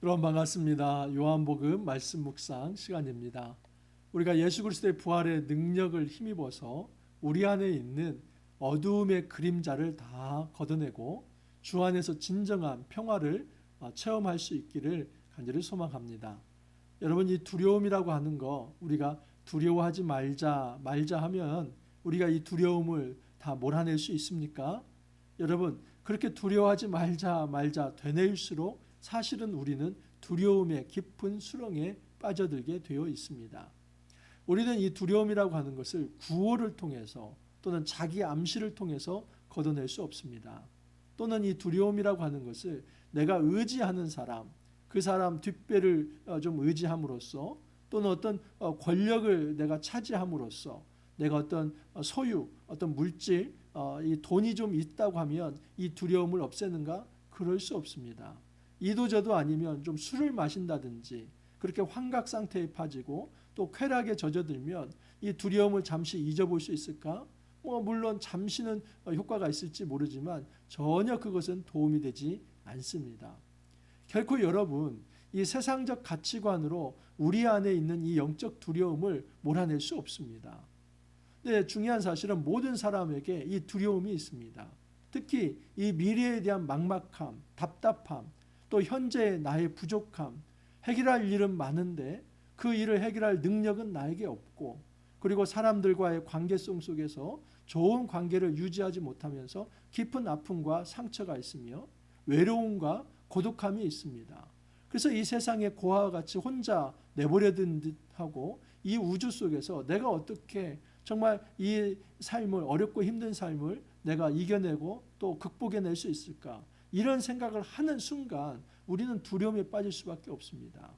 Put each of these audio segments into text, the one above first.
여러분 반갑습니다. 요한복음 말씀 묵상 시간입니다. 우리가 예수 그리스도의 부활의 능력을 힘입어서 우리 안에 있는 어두움의 그림자를 다 걷어내고 주 안에서 진정한 평화를 체험할 수 있기를 간절히 소망합니다. 여러분, 이 두려움이라고 하는 거, 우리가 두려워하지 말자 하면 우리가 이 두려움을 다 몰아낼 수 있습니까? 여러분, 그렇게 두려워하지 말자 되뇌일수록 사실은 우리는 두려움의 깊은 수렁에 빠져들게 되어 있습니다. 우리는 이 두려움이라고 하는 것을 구호를 통해서 또는 자기 암시를 통해서 걷어낼 수 없습니다. 또는 이 두려움이라고 하는 것을 내가 의지하는 사람, 그 사람 뒷배를 좀 의지함으로써, 또는 어떤 권력을 내가 차지함으로써, 내가 어떤 소유, 어떤 물질, 이 돈이 좀 있다고 하면 이 두려움을 없애는가? 그럴 수 없습니다. 이도저도 아니면 좀 술을 마신다든지 그렇게 환각 상태에 빠지고 또 쾌락에 젖어들면 이 두려움을 잠시 잊어볼 수 있을까? 물론 잠시는 효과가 있을지 모르지만 전혀 그것은 도움이 되지 않습니다. 결코 여러분, 이 세상적 가치관으로 우리 안에 있는 이 영적 두려움을 몰아낼 수 없습니다. 네, 중요한 사실은 모든 사람에게 이 두려움이 있습니다. 특히 이 미래에 대한 막막함, 답답함, 또 현재의 나의 부족함, 해결할 일은 많은데 그 일을 해결할 능력은 나에게 없고, 그리고 사람들과의 관계성 속에서 좋은 관계를 유지하지 못하면서 깊은 아픔과 상처가 있으며 외로움과 고독함이 있습니다. 그래서 이 세상에 고아와 같이 혼자 내버려둔 듯하고 이 우주 속에서 내가 어떻게 정말 이 삶을, 어렵고 힘든 삶을 내가 이겨내고 또 극복해낼 수 있을까? 이런 생각을 하는 순간 우리는 두려움에 빠질 수밖에 없습니다.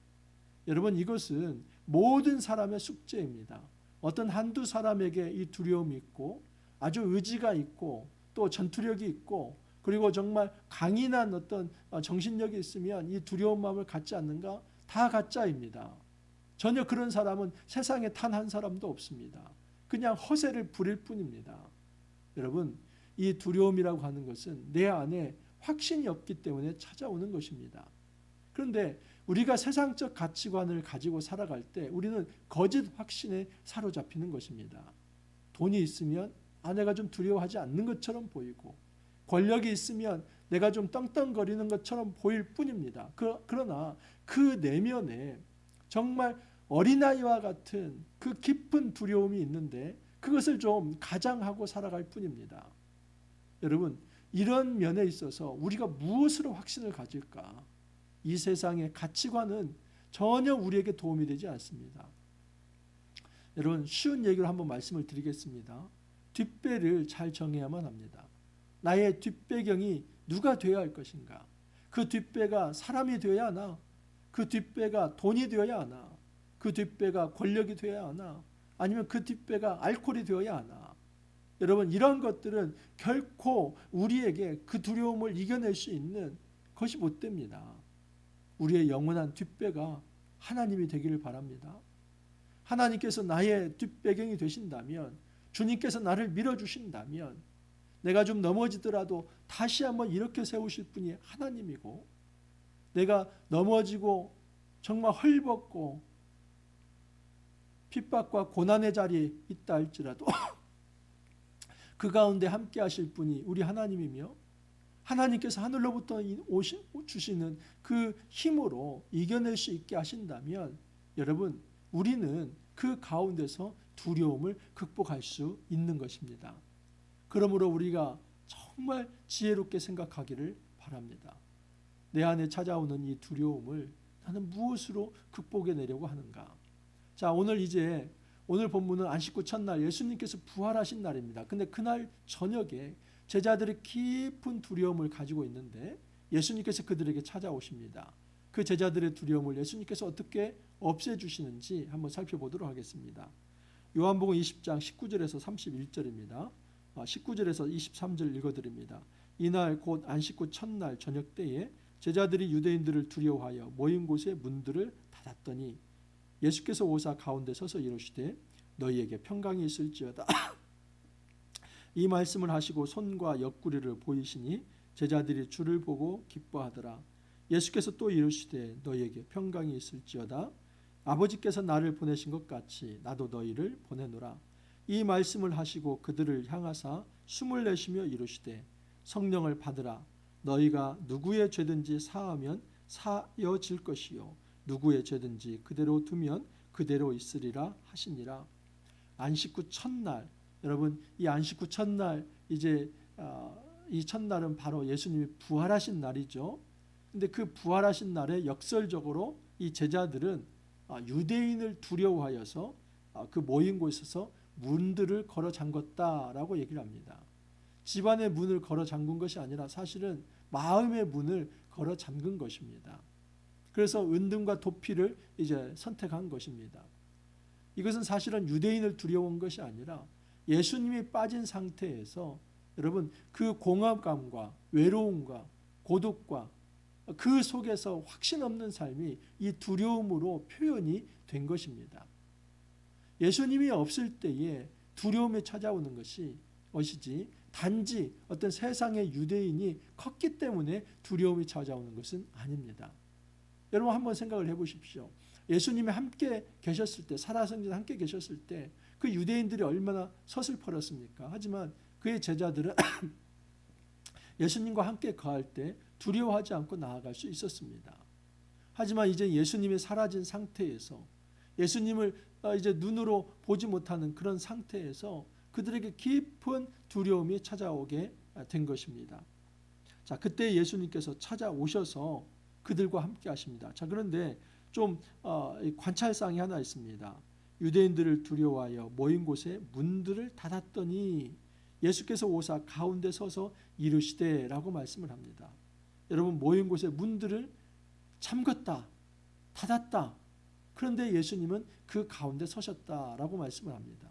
여러분, 이것은 모든 사람의 숙제입니다. 어떤 한두 사람에게 이 두려움이 있고 아주 의지가 있고 또 전투력이 있고 그리고 정말 강인한 어떤 정신력이 있으면 이 두려운 마음을 갖지 않는가? 다 가짜입니다. 전혀 그런 사람은 세상에 단 한 사람도 없습니다. 그냥 허세를 부릴 뿐입니다. 여러분, 이 두려움이라고 하는 것은 내 안에 확신이 없기 때문에 찾아오는 것입니다. 그런데 우리가 세상적 가치관을 가지고 살아갈 때 우리는 거짓 확신에 사로잡히는 것입니다. 돈이 있으면 내가 좀 두려워하지 않는 것처럼 보이고, 권력이 있으면 내가 좀 떵떵거리는 것처럼 보일 뿐입니다. 그러나 그 내면에 정말 어린아이와 같은 그 깊은 두려움이 있는데 그것을 좀 가장하고 살아갈 뿐입니다. 여러분, 이런 면에 있어서 우리가 무엇으로 확신을 가질까? 이 세상의 가치관은 전혀 우리에게 도움이 되지 않습니다. 여러분, 쉬운 얘기로 한번 말씀을 드리겠습니다. 뒷배를 잘 정해야만 합니다. 나의 뒷배경이 누가 되어야 할 것인가? 그 뒷배가 사람이 되어야 하나? 그 뒷배가 돈이 되어야 하나? 그 뒷배가 권력이 되어야 하나? 아니면 그 뒷배가 알코올이 되어야 하나? 여러분, 이런 것들은 결코 우리에게 그 두려움을 이겨낼 수 있는 것이 못 됩니다. 우리의 영원한 뒷배가 하나님이 되기를 바랍니다. 하나님께서 나의 뒷배경이 되신다면, 주님께서 나를 밀어주신다면 내가 좀 넘어지더라도 다시 한번 이렇게 세우실 분이 하나님이고, 내가 넘어지고 정말 헐벗고 핍박과 고난의 자리에 있다 할지라도 그 가운데 함께 하실 분이 우리 하나님이며, 하나님께서 하늘로부터 주시는 그 힘으로 이겨낼 수 있게 하신다면 여러분, 우리는 그 가운데서 두려움을 극복할 수 있는 것입니다. 그러므로 우리가 정말 지혜롭게 생각하기를 바랍니다. 내 안에 찾아오는 이 두려움을 나는 무엇으로 극복해내려고 하는가? 자, 오늘 본문은 안식구 첫날 예수님께서 부활하신 날입니다. 근데 그날 저녁에 제자들이 깊은 두려움을 가지고 있는데 예수님께서 그들에게 찾아오십니다. 그 제자들의 두려움을 예수님께서 어떻게 없애주시는지 한번 살펴보도록 하겠습니다. 요한복음 20장 19절에서 31절입니다. 19절에서 23절 읽어드립니다. 이날 곧 안식구 첫날 저녁 때에 제자들이 유대인들을 두려워하여 모인 곳의 문들을 닫았더니 예수께서 오사 가운데 서서 이르시되 너희에게 평강이 있을지어다. 이 말씀을 하시고 손과 옆구리를 보이시니 제자들이 주를 보고 기뻐하더라. 예수께서 또 이르시되 너희에게 평강이 있을지어다. 아버지께서 나를 보내신 것 같이 나도 너희를 보내노라. 이 말씀을 하시고 그들을 향하사 숨을 내쉬며 이르시되 성령을 받으라. 너희가 누구의 죄든지 사하면 사여질 것이요 누구의 죄든지 그대로 두면 그대로 있으리라 하시니라. 안식 후 첫날, 여러분 이 안식 후 첫날, 이제 이 첫날은 바로 예수님이 부활하신 날이죠. 근데 그 부활하신 날에 역설적으로 이 제자들은 유대인을 두려워하여서 그 모인 곳에서 문들을 걸어 잠궜다라고 얘기를 합니다. 집안의 문을 걸어 잠근 것이 아니라 사실은 마음의 문을 걸어 잠근 것입니다. 그래서 은등과 도피를 이제 선택한 것입니다. 이것은 사실은 유대인을 두려워한 것이 아니라 예수님이 빠진 상태에서 여러분 그 공허감과 외로움과 고독과 그 속에서 확신 없는 삶이 이 두려움으로 표현이 된 것입니다. 예수님이 없을 때에 두려움이 찾아오는 것이지 단지 어떤 세상의 유대인이 컸기 때문에 두려움이 찾아오는 것은 아닙니다. 여러분 한번 생각을 해보십시오. 예수님이 함께 계셨을 때, 살아생전 함께 계셨을 때 그 유대인들이 얼마나 서슬퍼렸습니까? 하지만 그의 제자들은 예수님과 함께 거할 때 두려워하지 않고 나아갈 수 있었습니다. 하지만 이제 예수님이 사라진 상태에서 예수님을 이제 눈으로 보지 못하는 그런 상태에서 그들에게 깊은 두려움이 찾아오게 된 것입니다. 자, 그때 예수님께서 찾아오셔서 그들과 함께 하십니다. 자, 그런데 좀 관찰사항이 하나 있습니다. 유대인들을 두려워하여 모인 곳에 문들을 닫았더니 예수께서 오사 가운데 서서 이르시되라고 말씀을 합니다. 여러분 모인 곳에 문들을 잠궜다, 닫았다. 그런데 예수님은 그 가운데 서셨다라고 말씀을 합니다.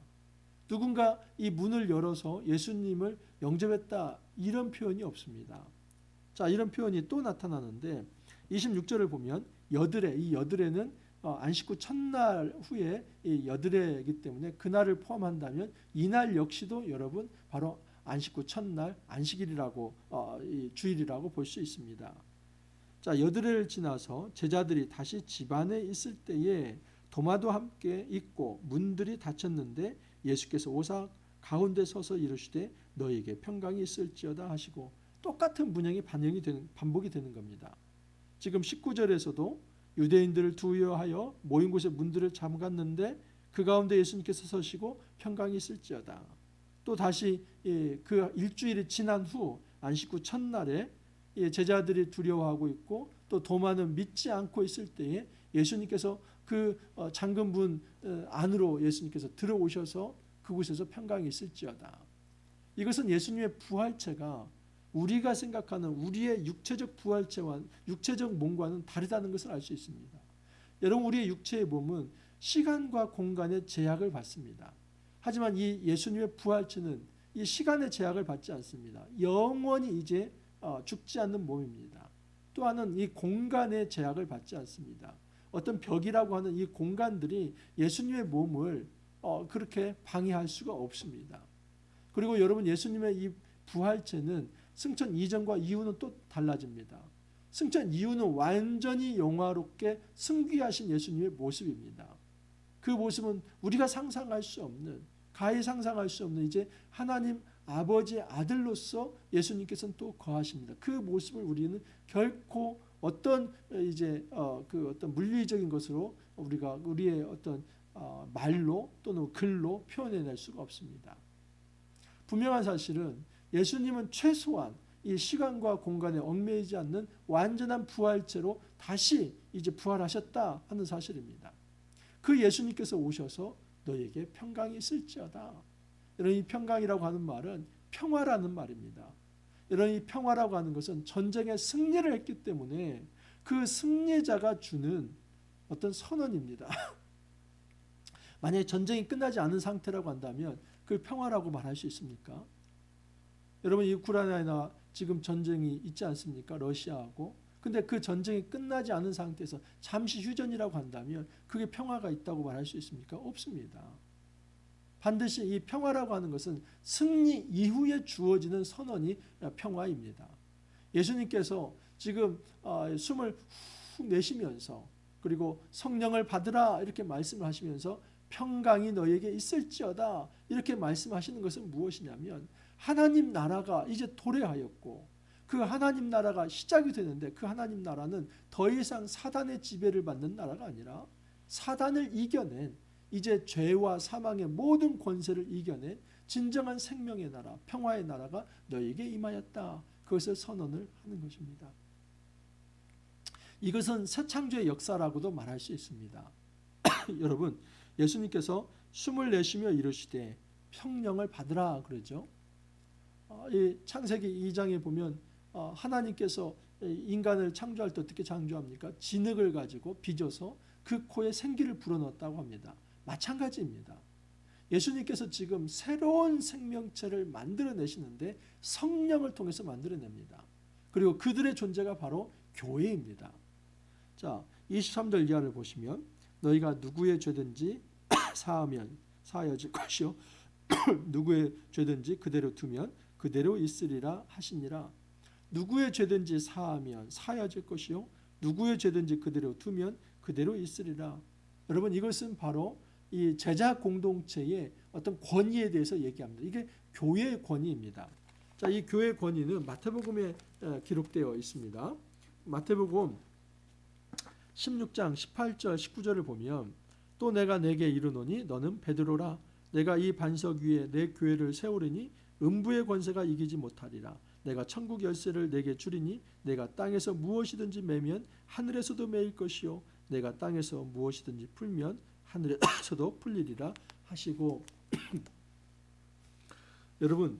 누군가 이 문을 열어서 예수님을 영접했다 이런 표현이 없습니다. 자, 이런 표현이 또 나타나는데 26절을 보면 여드레, 이 여드레는 안식 후 첫날 후에 이 여드레이기 때문에 그날을 포함한다면 이날 역시도 여러분 바로 안식 후 첫날 안식일이라고 이 주일이라고 볼 수 있습니다. 자, 여드레를 지나서 제자들이 다시 집 안에 있을 때에 도마도 함께 있고 문들이 닫혔는데 예수께서 오사 가운데 서서 이르시되 너희에게 평강이 있을지어다 하시고 똑같은 문양이 반복이 되는 겁니다. 지금 19절에서도 유대인들을 두려워하여 모인 곳에 문들을 잠갔는데 그 가운데 예수님께서 서시고 평강이 있을지어다. 또 다시 그 일주일이 지난 후 안식 후 첫날에 제자들이 두려워하고 있고 또 도마는 믿지 않고 있을 때에 예수님께서 그 잠근 문 안으로 예수님께서 들어오셔서 그곳에서 평강이 있을지어다. 이것은 예수님의 부활체가 우리가 생각하는 우리의 육체적 부활체와 육체적 몸과는 다르다는 것을 알 수 있습니다. 여러분 우리의 육체의 몸은 시간과 공간의 제약을 받습니다. 하지만 이 예수님의 부활체는 이 시간의 제약을 받지 않습니다. 영원히 이제 죽지 않는 몸입니다. 또한은 이 공간의 제약을 받지 않습니다. 어떤 벽이라고 하는 이 공간들이 예수님의 몸을 그렇게 방해할 수가 없습니다. 그리고 여러분 예수님의 이 부활체는 승천 이전과 이후는 또 달라집니다. 승천 이후는 완전히 영화롭게 승귀하신 예수님의 모습입니다. 그 모습은 우리가 상상할 수 없는, 가히 상상할 수 없는 이제 하나님 아버지의 아들로서 예수님께서는 또 거하십니다. 그 모습을 우리는 결코 어떤 이제 그 어떤 물리적인 것으로 우리가 우리의 어떤 말로 또는 글로 표현해낼 수가 없습니다. 분명한 사실은 예수님은 최소한 이 시간과 공간에 얽매이지 않는 완전한 부활체로 다시 이제 부활하셨다 하는 사실입니다. 그 예수님께서 오셔서 너에게 평강이 있을지어다. 여러분 이 평강이라고 하는 말은 평화라는 말입니다. 여러분 이 평화라고 하는 것은 전쟁에 승리를 했기 때문에 그 승리자가 주는 어떤 선언입니다. 만약에 전쟁이 끝나지 않은 상태라고 한다면 그걸 평화라고 말할 수 있습니까? 여러분 이 우크라이나에 지금 전쟁이 있지 않습니까? 러시아하고. 근데 그 전쟁이 끝나지 않은 상태에서 잠시 휴전이라고 한다면 그게 평화가 있다고 말할 수 있습니까? 없습니다. 반드시 이 평화라고 하는 것은 승리 이후에 주어지는 선언이 평화입니다. 예수님께서 지금 숨을 훅 내쉬면서 그리고 성령을 받으라 이렇게 말씀을 하시면서 평강이 너에게 있을지어다 이렇게 말씀하시는 것은 무엇이냐면 하나님 나라가 이제 도래하였고 그 하나님 나라가 시작이 되는데 그 하나님 나라는 더 이상 사단의 지배를 받는 나라가 아니라 사단을 이겨낸 이제 죄와 사망의 모든 권세를 이겨낸 진정한 생명의 나라, 평화의 나라가 너에게 임하였다. 그것을 선언을 하는 것입니다. 이것은 새 창조의 역사라고도 말할 수 있습니다. 여러분, 예수님께서 숨을 내쉬며 이르시되 평령을 받으라 그러죠. 이 창세기 2장에 보면 하나님께서 인간을 창조할 때 어떻게 창조합니까? 진흙을 가지고 빚어서 그 코에 생기를 불어넣었다고 합니다. 마찬가지입니다. 예수님께서 지금 새로운 생명체를 만들어내시는데 성령을 통해서 만들어냅니다. 그리고 그들의 존재가 바로 교회입니다. 자, 23절 이하를 보시면 너희가 누구의 죄든지 사하면 사하여질 것이요 누구의 죄든지 그대로 두면 그대로 있으리라 하시니라. 누구의 죄든지 사하면 사하여질 것이요 누구의 죄든지 그대로 두면 그대로 있으리라. 여러분, 이것은 바로 이 제자 공동체의 어떤 권위에 대해서 얘기합니다. 이게 교회의 권위입니다. 자, 이 교회의 권위는 마태복음에 기록되어 있습니다. 마태복음 16장 18절 19절을 보면 또 내가 내게 이르노니 너는 베드로라. 내가 이 반석 위에 내 교회를 세우리니 음부의 권세가 이기지 못하리라. 내가 천국 열쇠를 내게 주리니 내가 땅에서 무엇이든지 매면 하늘에서도 매일 것이요 내가 땅에서 무엇이든지 풀면 하늘에서도 풀리리라 하시고 여러분,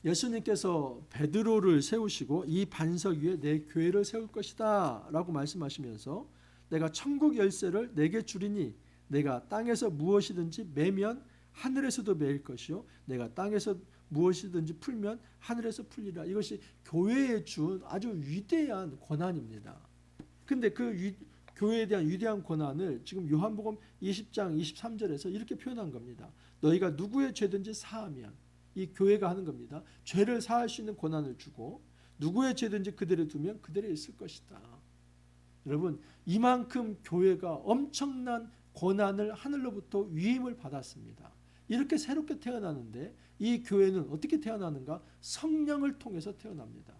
예수님께서 베드로를 세우시고 이 반석 위에 내 교회를 세울 것이다 라고 말씀하시면서 내가 천국 열쇠를 내게 주리니 내가 땅에서 무엇이든지 매면 하늘에서도 매일 것이요 내가 땅에서 무엇이든지 풀면 하늘에서 풀리라. 이것이 교회에 준 아주 위대한 권한입니다. 근데 그 교회에 대한 위대한 권한을 지금 요한복음 20장 23절에서 이렇게 표현한 겁니다. 너희가 누구의 죄든지 사하면, 이 교회가 하는 겁니다. 죄를 사할 수 있는 권한을 주고 누구의 죄든지 그대로 두면 그대로 있을 것이다. 여러분, 이만큼 교회가 엄청난 권한을 하늘로부터 위임을 받았습니다. 이렇게 새롭게 태어나는데 이 교회는 어떻게 태어나는가? 성령을 통해서 태어납니다.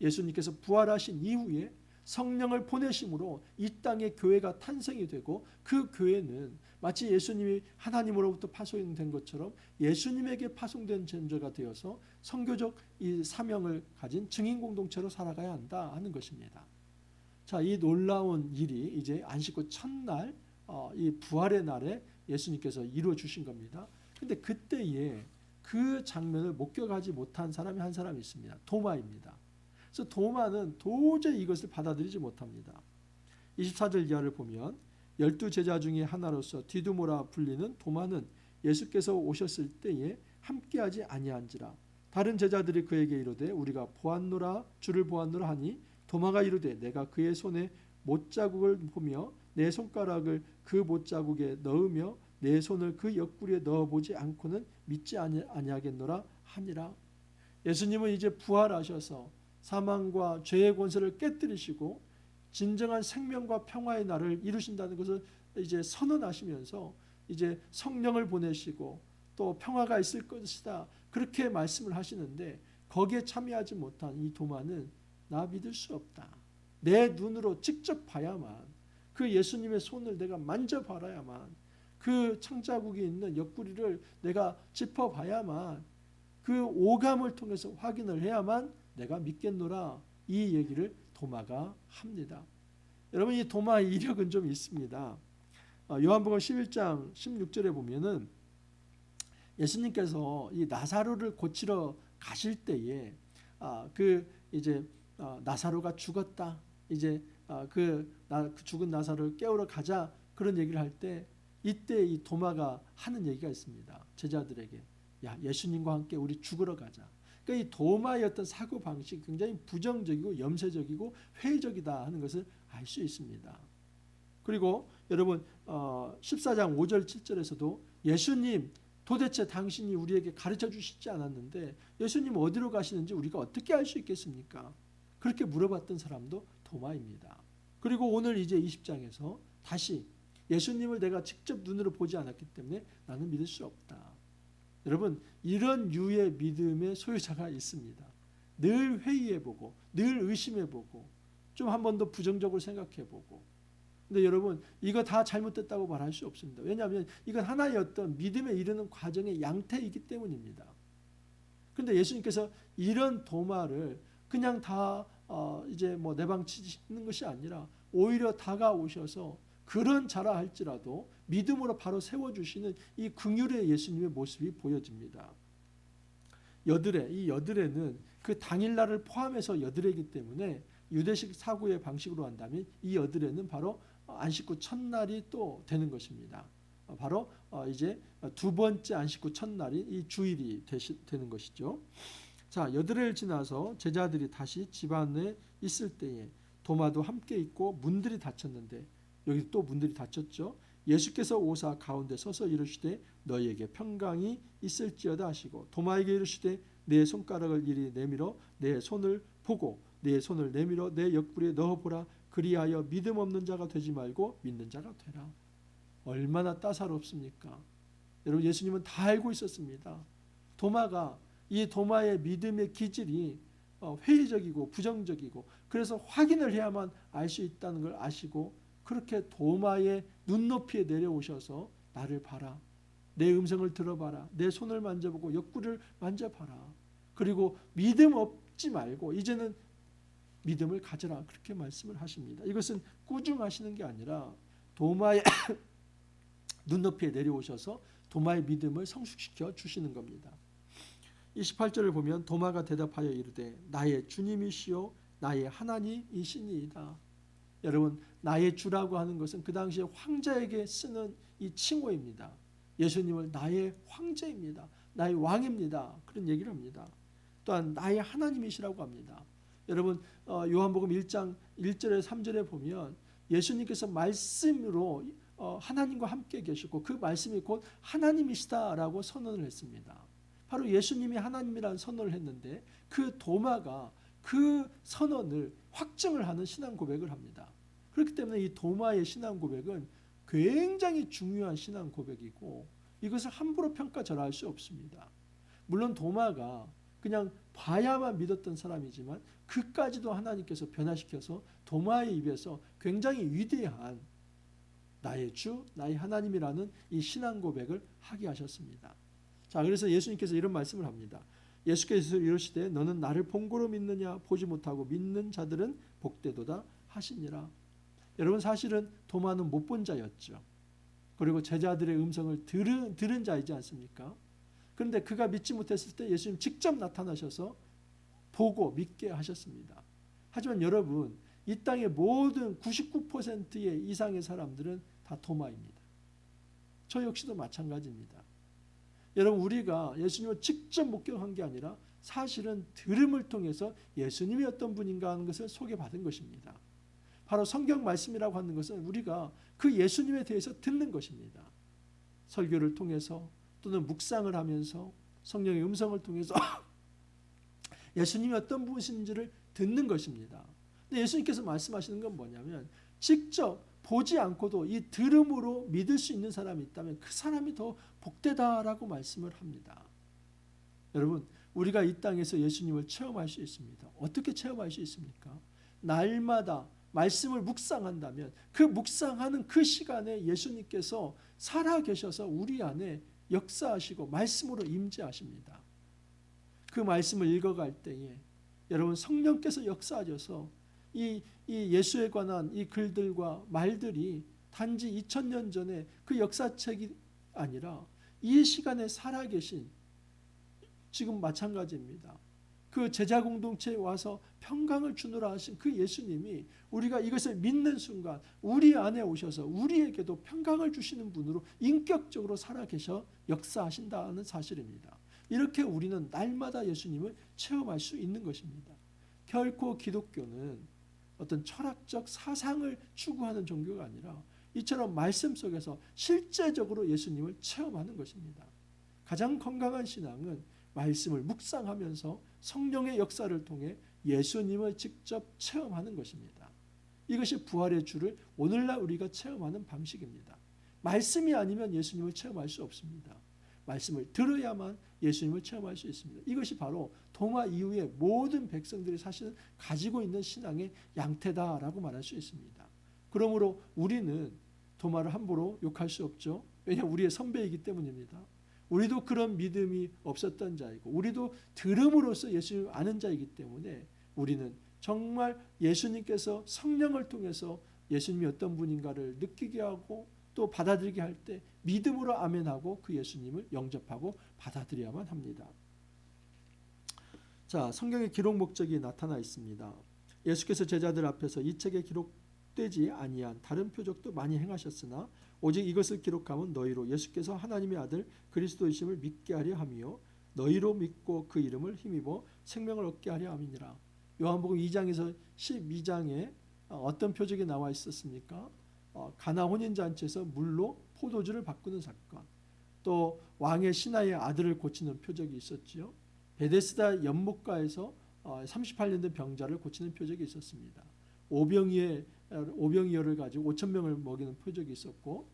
예수님께서 부활하신 이후에 성령을 보내심으로 이 땅에 교회가 탄생이 되고 그 교회는 마치 예수님이 하나님으로부터 파송된 것처럼 예수님에게 파송된 존재가 되어서 선교적 이 사명을 가진 증인 공동체로 살아가야 한다 하는 것입니다. 자, 이 놀라운 일이 이제 안식 후 첫날 이 부활의 날에 예수님께서 이루어 주신 겁니다. 근데 그때에 그 장면을 목격하지 못한 사람이 한 사람이 있습니다. 도마입니다. 그래서 도마는 도저히 이것을 받아들이지 못합니다. 24절 이하를 보면 12제자 중에 하나로서 디두모라 불리는 도마는 예수께서 오셨을 때에 함께하지 아니한지라. 다른 제자들이 그에게 이르되 우리가 보았노라 주를 보았노라 하니 도마가 이르되 내가 그의 손에 못자국을 보며 내 손가락을 그 못자국에 넣으며 내 손을 그 옆구리에 넣어보지 않고는 믿지 아니하겠노라 하니라. 예수님은 이제 부활하셔서 사망과 죄의 권세를 깨뜨리시고 진정한 생명과 평화의 날을 이루신다는 것을 이제 선언하시면서 이제 성령을 보내시고 또 평화가 있을 것이다 그렇게 말씀을 하시는데 거기에 참여하지 못한 이 도마는 나 믿을 수 없다. 내 눈으로 직접 봐야만 그 예수님의 손을 내가 만져봐야만 그 창자국이 있는 옆구리를 내가 짚어봐야만 그 오감을 통해서 확인을 해야만 내가 믿겠노라. 이 얘기를 도마가 합니다. 여러분, 이 도마의 이력은 좀 있습니다. 요한복음 11장 16절에 보면은 예수님께서 이 나사로를 고치러 가실 때에 나사로가 죽었다. 이제 그 죽은 나사로를 깨우러 가자 그런 얘기를 할 때 이때 이 도마가 하는 얘기가 있습니다. 제자들에게 야 예수님과 함께 우리 죽으러 가자. 그러니까 이 도마의 어떤 사고 방식이 굉장히 부정적이고 염세적이고 회의적이다 하는 것을 알 수 있습니다. 그리고 여러분 14장 5절 7절에서도 예수님 도대체 당신이 우리에게 가르쳐 주시지 않았는데 예수님 어디로 가시는지 우리가 어떻게 알 수 있겠습니까? 그렇게 물어봤던 사람도 도마입니다. 그리고 오늘 이제 20장에서 다시 예수님을 내가 직접 눈으로 보지 않았기 때문에 나는 믿을 수 없다. 여러분, 이런 유의 믿음의 소유자가 있습니다. 늘 회의해보고 늘 의심해보고 좀 한 번 더 부정적으로 생각해보고. 근데 여러분, 이거 다 잘못됐다고 말할 수 없습니다. 왜냐하면 이건 하나의 어떤 믿음에 이르는 과정의 양태이기 때문입니다. 그런데 예수님께서 이런 도마를 그냥 다 이제 뭐 내방치는 것이 아니라 오히려 다가오셔서 그런 자라 할지라도 믿음으로 바로 세워주시는 이 긍휼의 예수님의 모습이 보여집니다. 여드레, 이 여드레는 그 당일날을 포함해서 여드레이기 때문에 유대식 사고의 방식으로 한다면 이 여드레는 바로 안식구 첫날이 또 되는 것입니다. 바로 이제 두 번째 안식구 첫날이 이 주일이 되는 것이죠. 자, 여드레를 지나서 제자들이 다시 집 안에 있을 때에 도마도 함께 있고 문들이 닫혔는데, 여기 또 문들이 닫혔죠. 예수께서 오사 가운데 서서 이르시되 너희에게 평강이 있을지어다 하시고 도마에게 이르시되 내 손가락을 이리 내밀어 내 손을 보고 내 손을 내밀어 내 옆구리에 넣어보라. 그리하여 믿음 없는 자가 되지 말고 믿는 자가 되라. 얼마나 따사롭습니까? 여러분, 예수님은 다 알고 있었습니다. 도마가, 이 도마의 믿음의 기질이 회의적이고 부정적이고, 그래서 확인을 해야만 알 수 있다는 걸 아시고 그렇게 도마의 눈높이에 내려오셔서 나를 봐라, 내 음성을 들어봐라, 내 손을 만져보고 옆구리를 만져봐라, 그리고 믿음 없지 말고 이제는 믿음을 가져라, 그렇게 말씀을 하십니다. 이것은 꾸중하시는 게 아니라 도마의 눈높이에 내려오셔서 도마의 믿음을 성숙시켜 주시는 겁니다. 28절을 보면 도마가 대답하여 이르되 나의 주님이시요 나의 하나님이시니이다. 여러분, 나의 주라고 하는 것은 그 당시에 황제에게 쓰는 이 칭호입니다. 예수님을 나의 황제입니다, 나의 왕입니다, 그런 얘기를 합니다. 또한 나의 하나님이시라고 합니다. 여러분, 요한복음 1장 1절에 3절에 보면 예수님께서 말씀으로 하나님과 함께 계시고 그 말씀이 곧 하나님이시다라고 선언을 했습니다. 바로 예수님이 하나님이라는 선언을 했는데 그 도마가 그 선언을 확증을 하는 신앙 고백을 합니다. 그렇기 때문에 이 도마의 신앙 고백은 굉장히 중요한 신앙 고백이고 이것을 함부로 평가절하할 수 없습니다. 물론 도마가 그냥 봐야만 믿었던 사람이지만 그까지도 하나님께서 변화시켜서 도마의 입에서 굉장히 위대한 나의 주, 나의 하나님이라는 이 신앙 고백을 하게 하셨습니다. 자, 그래서 예수님께서 이런 말씀을 합니다. 예수께서 이르시되 너는 나를 본고로 믿느냐, 보지 못하고 믿는 자들은 복되도다 하시니라. 여러분, 사실은 도마는 못 본 자였죠. 그리고 제자들의 음성을 들은 자이지 않습니까? 그런데 그가 믿지 못했을 때 예수님 직접 나타나셔서 보고 믿게 하셨습니다. 하지만 여러분, 이 땅의 모든 99%의 이상의 사람들은 다 도마입니다. 저 역시도 마찬가지입니다. 여러분, 우리가 예수님을 직접 목격한 게 아니라 사실은 들음을 통해서 예수님이 어떤 분인가 하는 것을 소개받은 것입니다. 바로 성경 말씀이라고 하는 것은 우리가 그 예수님에 대해서 듣는 것입니다. 설교를 통해서 또는 묵상을 하면서 성령의 음성을 통해서 예수님이 어떤 분이신지를 듣는 것입니다. 근데 예수님께서 말씀하시는 건 뭐냐면 직접 보지 않고도 이 들음으로 믿을 수 있는 사람이 있다면 그 사람이 더 복되다라고 말씀을 합니다. 여러분, 우리가 이 땅에서 예수님을 체험할 수 있습니다. 어떻게 체험할 수 있습니까? 날마다 말씀을 묵상한다면 그 묵상하는 그 시간에 예수님께서 살아계셔서 우리 안에 역사하시고 말씀으로 임재하십니다. 그 말씀을 읽어갈 때에 여러분, 성령께서 역사하셔서 이 예수에 관한 이 글들과 말들이 단지 2000년 전에 그 역사책이 아니라 이 시간에 살아계신, 지금 마찬가지입니다. 그 제자 공동체에 와서 평강을 주노라 하신 그 예수님이 우리가 이것을 믿는 순간 우리 안에 오셔서 우리에게도 평강을 주시는 분으로 인격적으로 살아계셔 역사하신다는 사실입니다. 이렇게 우리는 날마다 예수님을 체험할 수 있는 것입니다. 결코 기독교는 어떤 철학적 사상을 추구하는 종교가 아니라 이처럼 말씀 속에서 실제적으로 예수님을 체험하는 것입니다. 가장 건강한 신앙은 말씀을 묵상하면서 성령의 역사를 통해 예수님을 직접 체험하는 것입니다. 이것이 부활의 주를 오늘날 우리가 체험하는 방식입니다. 말씀이 아니면 예수님을 체험할 수 없습니다. 말씀을 들어야만 예수님을 체험할 수 있습니다. 이것이 바로 도마 이후에 모든 백성들이 사실은 가지고 있는 신앙의 양태다라고 말할 수 있습니다. 그러므로 우리는 도마를 함부로 욕할 수 없죠. 왜냐하면 우리의 선배이기 때문입니다. 우리도 그런 믿음이 없었던 자이고 우리도 들음으로써 예수님을 아는 자이기 때문에 우리는 정말 예수님께서 성령을 통해서 예수님이 어떤 분인가를 느끼게 하고 또 받아들이게 할 때 믿음으로 아멘하고 그 예수님을 영접하고 받아들여야만 합니다. 자, 성경의 기록 목적이 나타나 있습니다. 예수께서 제자들 앞에서 이 책에 기록되지 아니한 다른 표적도 많이 행하셨으나 오직 이것을 기록함은 너희로 예수께서 하나님의 아들 그리스도이심을 믿게 하려 함이요 너희로 믿고 그 이름을 힘입어 생명을 얻게 하려 함이니라. 요한복음 2장에서 12장에 어떤 표적이 나와 있었습니까? 가나 혼인잔치에서 물로 포도주를 바꾸는 사건, 또 왕의 신하의 아들을 고치는 표적이 있었지요. 베데스다 연못가에서 38년 된 병자를 고치는 표적이 있었습니다. 오병이어를 가지고 5천 명을 먹이는 표적이 있었고,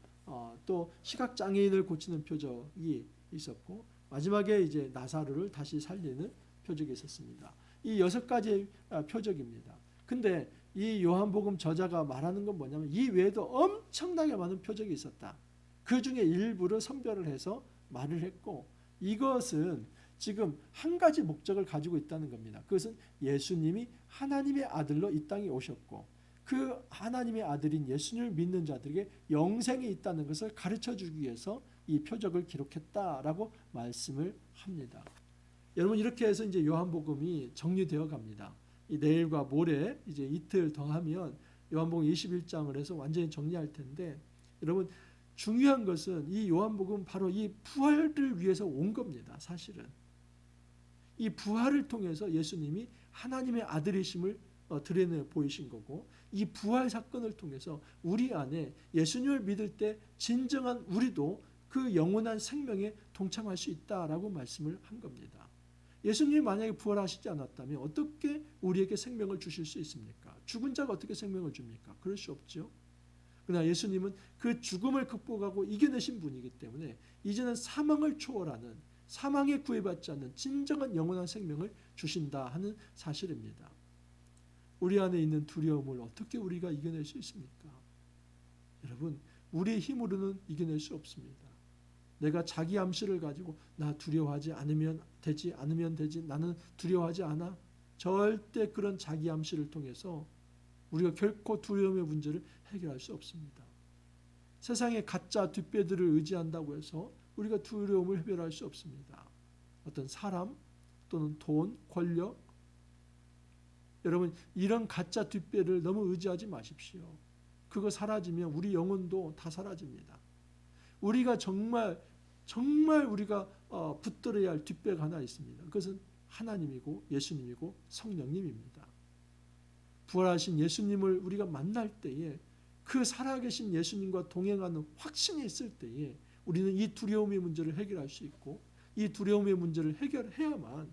또 시각 장애인을 고치는 표적이 있었고, 마지막에 이제 나사로를 다시 살리는 표적이 있었습니다. 이 6가지 표적입니다. 근데 이 요한복음 저자가 말하는 건 뭐냐면 이 외에도 엄청나게 많은 표적이 있었다. 그 중에 일부를 선별을 해서 말을 했고 이것은 지금 한 가지 목적을 가지고 있다는 겁니다. 그것은 예수님이 하나님의 아들로 이 땅에 오셨고 그 하나님의 아들인 예수님을 믿는 자들에게 영생이 있다는 것을 가르쳐주기 위해서 이 표적을 기록했다라고 말씀을 합니다. 여러분 이렇게 해서 이제 요한복음이 정리되어 갑니다. 이 내일과 모레 이제 이틀 더 하면 요한복음 21장을 해서 완전히 정리할 텐데 여러분 중요한 것은 이 요한복음 바로 이 부활을 위해서 온 겁니다. 사실은 이 부활을 통해서 예수님이 하나님의 아들이심을 드러내 보이신 거고 이 부활 사건을 통해서 우리 안에 예수님을 믿을 때 진정한 우리도 그 영원한 생명에 동참할 수 있다라고 말씀을 한 겁니다. 예수님이 만약에 부활하시지 않았다면 어떻게 우리에게 생명을 주실 수 있습니까? 죽은 자가 어떻게 생명을 줍니까? 그럴 수 없죠. 그러나 예수님은 그 죽음을 극복하고 이겨내신 분이기 때문에 이제는 사망을 초월하는 사망에 구애받지 않는 진정한 영원한 생명을 주신다 하는 사실입니다. 우리 안에 있는 두려움을 어떻게 우리가 이겨낼 수 있습니까? 여러분 우리의 힘으로는 이겨낼 수 없습니다. 내가 자기 암시를 가지고 나 두려워하지 않으면 되지 나는 두려워하지 않아 절대 그런 자기 암시를 통해서 우리가 결코 두려움의 문제를 해결할 수 없습니다. 세상의 가짜 뒷배들을 의지한다고 해서 우리가 두려움을 해결할 수 없습니다. 어떤 사람 또는 돈, 권력 여러분 이런 가짜 뒷배를 너무 의지하지 마십시오. 그거 사라지면 우리 영혼도 다 사라집니다. 우리가 정말 우리가 붙들어야 할 뒷배가 하나 있습니다. 그것은 하나님이고 예수님이고 성령님입니다. 부활하신 예수님을 우리가 만날 때에 그 살아계신 예수님과 동행하는 확신이 있을 때에 우리는 이 두려움의 문제를 해결할 수 있고 이 두려움의 문제를 해결해야만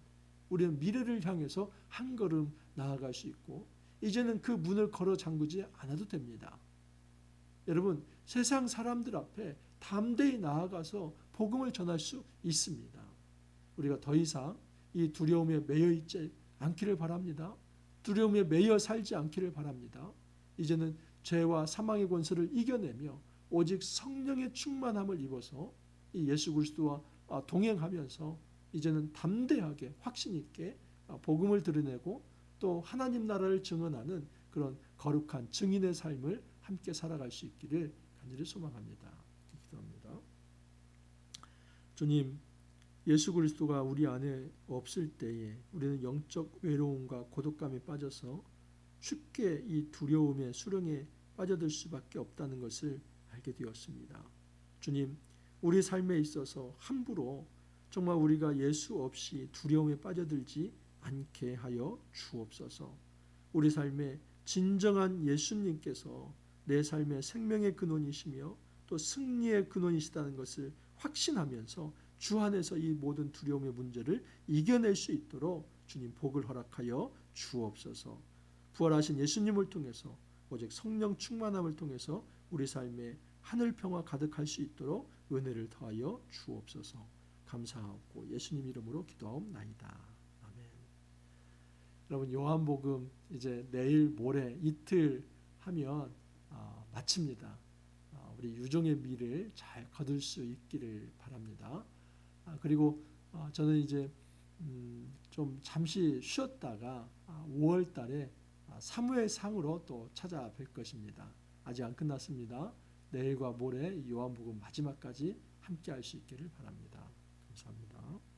우리는 미래를 향해서 한 걸음 나아갈 수 있고 이제는 그 문을 걸어 잠그지 않아도 됩니다. 여러분 세상 사람들 앞에 담대히 나아가서 복음을 전할 수 있습니다. 우리가 더 이상 이 두려움에 매여 있지 않기를 바랍니다. 두려움에 매여 살지 않기를 바랍니다. 이제는 죄와 사망의 권세를 이겨내며 오직 성령의 충만함을 입어서 이 예수 그리스도와 동행하면서 이제는 담대하게 확신 있게 복음을 드러내고 또 하나님 나라를 증언하는 그런 거룩한 증인의 삶을 함께 살아갈 수 있기를 간절히 소망합니다. 기도합니다. 주님, 예수 그리스도가 우리 안에 없을 때에 우리는 영적 외로움과 고독감에 빠져서 쉽게 이 두려움의 수렁에 빠져들 수밖에 없다는 것을 알게 되었습니다. 주님, 우리 삶에 있어서 함부로 정말 우리가 예수 없이 두려움에 빠져들지 않게 하여 주옵소서. 우리 삶에 진정한 예수님께서 내 삶의 생명의 근원이시며 또 승리의 근원이시다는 것을 확신하면서 주 안에서 이 모든 두려움의 문제를 이겨낼 수 있도록 주님 복을 허락하여 주옵소서. 부활하신 예수님을 통해서 오직 성령 충만함을 통해서 우리 삶에 하늘 평화 가득할 수 있도록 은혜를 더하여 주옵소서. 감사하고 예수님 이름으로 기도하옵나이다. 아멘. 여러분 요한복음 이제 내일 모레 이틀 하면 마칩니다. 우리 유종의 미를 잘 거둘 수 있기를 바랍니다. 그리고 저는 이제 좀 잠시 쉬었다가 5월 달에 사무엘상으로 또 찾아뵐 것입니다. 아직 안 끝났습니다. 내일과 모레 요한복음 마지막까지 함께 할 수 있기를 바랍니다. 감사합니다.